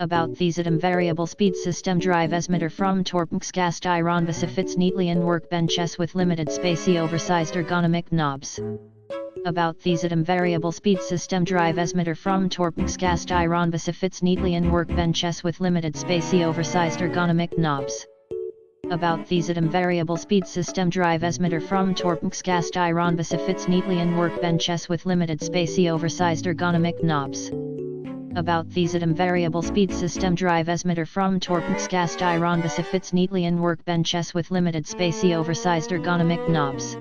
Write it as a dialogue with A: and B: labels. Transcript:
A: About the ZDM variable speed system drive emitter from Torpx cast iron bus fits neatly in workbenches with limited spacey oversized ergonomic knobs. About the ZDM variable speed system drive emitter from Torpx cast iron bus fits neatly in workbenches with limited spacey oversized ergonomic knobs. About the ZDM variable speed system drive emitter from Torpx cast iron bus fits neatly in workbenches with limited spacey oversized ergonomic knobs. About the ZDM variable speed system drive emitter from Torpx cast iron bus fits neatly in workbenches with limited spacey oversized ergonomic knobs.